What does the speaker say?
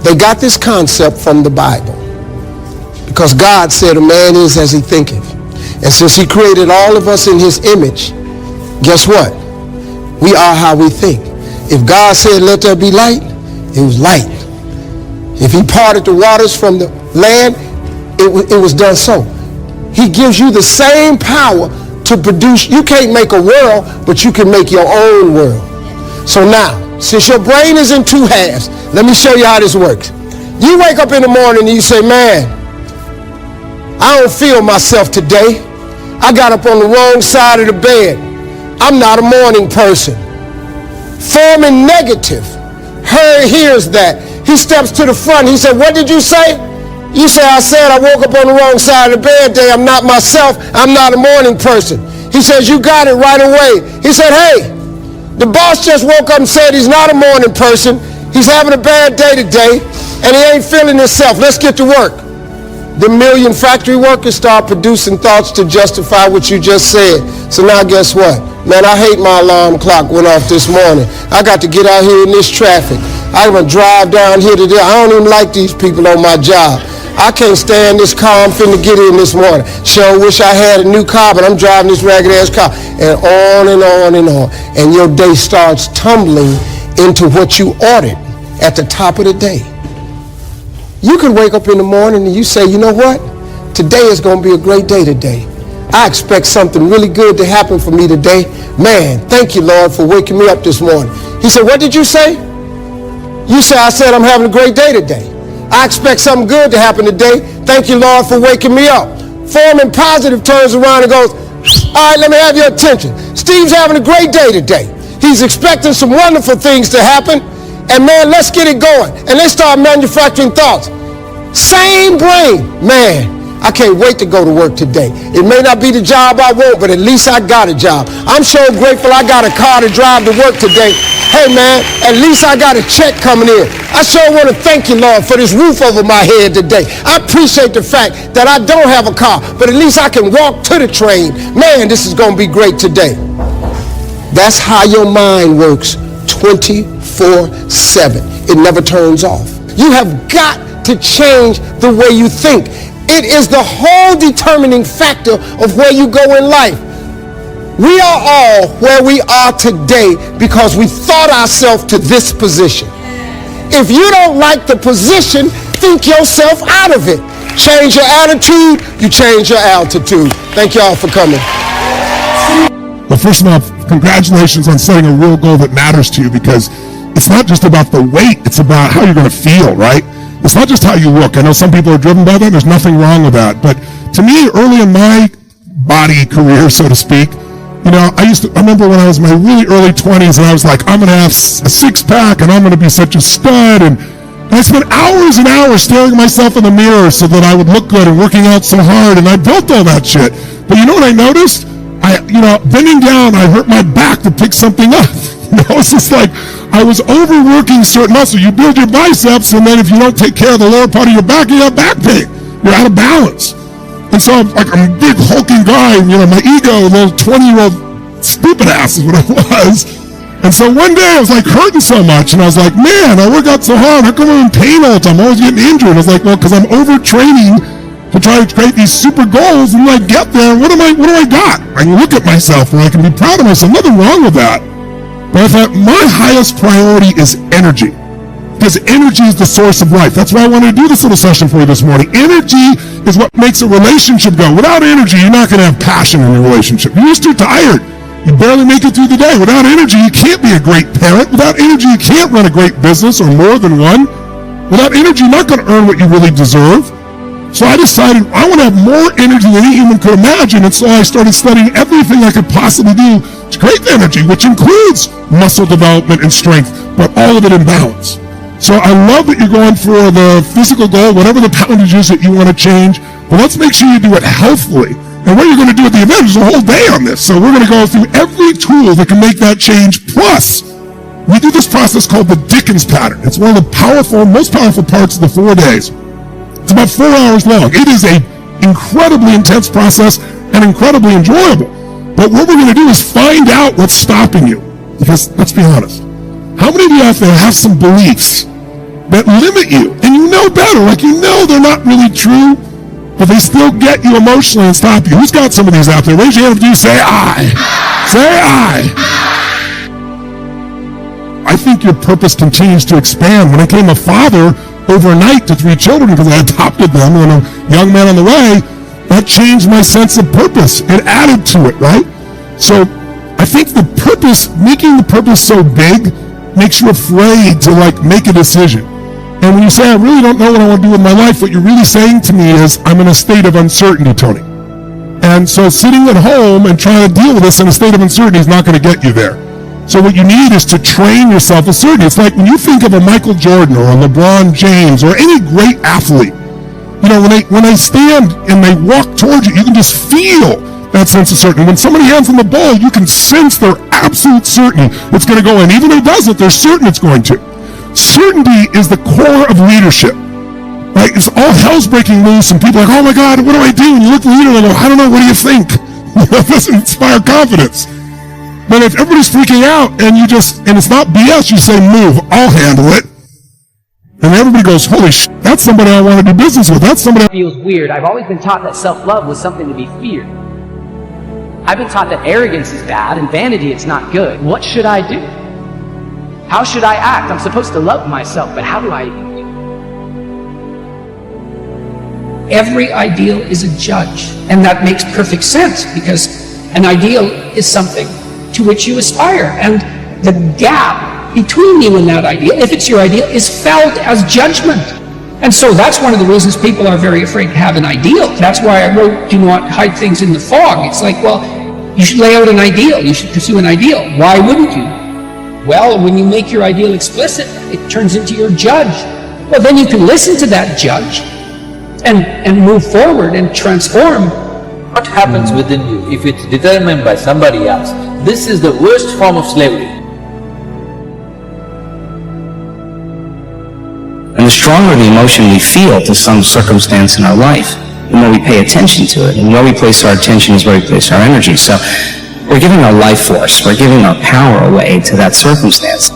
They got this concept from the Bible. Because God said a man is as he thinketh. And since he created all of us in his image, guess what? We are how we think. If God said, let there be light, it was light. If he parted the waters from the land, it was done so. He gives you the same power to produce. You can't make a world, but you can make your own world. So now, since your brain is in two halves, let me show you how this works. You wake up in the morning and you say, man, I don't feel myself today. I got up on the wrong side of the bed. I'm not a morning person. Forming negative. Hears that. He steps to the front. He said, what did you say? You say, I said I woke up on the wrong side of the bed today. I'm not myself. I'm not a morning person. He says, you got it right away. He said, hey, the boss just woke up and said he's not a morning person. He's having a bad day today, and he ain't feeling himself. Let's get to work. The million factory workers start producing thoughts to justify what you just said. So now guess what? Man, I hate my alarm clock went off this morning. I got to get out here in this traffic. I'm going to drive down here today. I don't even like these people on my job. I can't stand this car I'm finna get in this morning. Sure wish I had a new car, but I'm driving this ragged ass car. And on and on and on. And your day starts tumbling into what you ordered at the top of the day. You can wake up in the morning and you say, you know what? Today is going to be a great day today. I expect something really good to happen for me today. Man, thank you, Lord, for waking me up this morning. He said, what did you say? You said, I said I'm having a great day today. I expect something good to happen today. Thank you, Lord, for waking me up. Forming positive turns around and goes, all right, let me have your attention. Steve's having a great day today. He's expecting some wonderful things to happen. And man, let's get it going. And let's start manufacturing thoughts. Same brain. Man, I can't wait to go to work today. It may not be the job I want, but at least I got a job. I'm so grateful I got a car to drive to work today. Hey man, at least I got a check coming in. I sure want to thank you, Lord, for this roof over my head today. I appreciate the fact that I don't have a car, but at least I can walk to the train. Man, this is going to be great today. That's how your mind works 24/7. It never turns off. You have got to change the way you think. It is the whole determining factor of where you go in life. We are all where we are today because we thought ourselves to this position. If you don't like the position, think yourself out of it. Change your attitude, you change your altitude. Thank you all for coming. Well, first of all, congratulations on setting a real goal that matters to you, because it's not just about the weight, it's about how you're going to feel, right? It's not just how you look. I know some people are driven by that. There's nothing wrong with that. But to me, early in my body career, so to speak, you know, I remember when I was in my really early 20s and I was like, I'm going to have a six-pack and I'm going to be such a stud. And I spent hours and hours staring at myself in the mirror so that I would look good and working out so hard. And I built all that shit. But you know what I noticed? Bending down, I hurt my back to pick something up. It's just like I was overworking certain muscles. You build your biceps, and then if you don't take care of the lower part of your back, you have back pain. You're out of balance. And so I'm a big hulking guy, and my ego, a little 20-year-old stupid ass is what I was. And so one day I was like hurting so much, and I was like, man, I work out so hard. How come I'm in pain all the time? I'm always getting injured. I was like, well, because I'm overtraining to try to create these super goals, and when I get there, what do I got? I can look at myself and I can be proud of myself. Nothing wrong with that. But I thought my highest priority is energy, because energy is the source of life. That's why I wanted to do this little session for you this morning. Energy is what makes a relationship go. Without energy, you're not going to have passion in your relationship. You're just too tired. You barely make it through the day. Without energy, you can't be a great parent. Without energy, you can't run a great business, or more than one. Without energy, you're not going to earn what you really deserve. So I decided I want to have more energy than any human could imagine, and so I started studying everything I could possibly do to create energy, which includes muscle development and strength, but all of it in balance. So I love that you're going for the physical goal, whatever the poundage is that you want to change, but let's make sure you do it healthfully. And what you're going to do at the event is a whole day on this. So we're going to go through every tool that can make that change. Plus, we do this process called the Dickens pattern. It's one of the most powerful parts of the 4 days. It's about 4 hours long. It is an incredibly intense process and incredibly enjoyable. But what we're going to do is find out what's stopping you. Because let's be honest, how many of you out there have some beliefs that limit you, and you know better, like you know they're not really true, but they still get you emotionally and stop you. Who's got some of these out there? Raise your hand if you say I. Say I. I think your purpose continues to expand. When I became a father overnight to 3 children because I adopted them when a young man on the way, that changed my sense of purpose. It added to it, right? So I think the purpose, making the purpose so big, makes you afraid to make a decision. And when you say, I really don't know what I want to do with my life, what you're really saying to me is, I'm in a state of uncertainty, Tony. And so sitting at home and trying to deal with this in a state of uncertainty is not going to get you there. So what you need is to train yourself with certainty. It's like when you think of a Michael Jordan or a LeBron James or any great athlete, when they stand and they walk towards you, you can just feel that sense of certainty. When somebody hands them the ball, you can sense their absolute certainty it's going to go in. Even if it doesn't, they're certain it's going to. Certainty is the core of leadership. Right? It's all hell's breaking loose, and people are like, oh my God, what do I do? And you look at the leader and they go, I don't know, what do you think? That doesn't inspire confidence. But if everybody's freaking out and it's not BS, you say, move, I'll handle it. And everybody goes, holy shit, that's somebody I want to do business with. That's somebody. It feels weird. I've always been taught that self-love was something to be feared. I've been taught that arrogance is bad and vanity is not good. What should I do? How should I act? I'm supposed to love myself, but how do I even do it? Every ideal is a judge, and that makes perfect sense because an ideal is something to which you aspire, and the gap between you and that ideal, if it's your ideal, is felt as judgment. And so that's one of the reasons people are very afraid to have an ideal. That's why I wrote, do not hide things in the fog. It's like, well, you should lay out an ideal. You should pursue an ideal. Why wouldn't you? Well, when you make your ideal explicit, it turns into your judge. Well, then you can listen to that judge and move forward and transform. What happens within you if it's determined by somebody else? This is the worst form of slavery. And the stronger the emotion we feel to some circumstance in our life, the more we pay attention to it. And where we place our attention is where we place our energy. So we're giving our life force, we're giving our power away to that circumstance.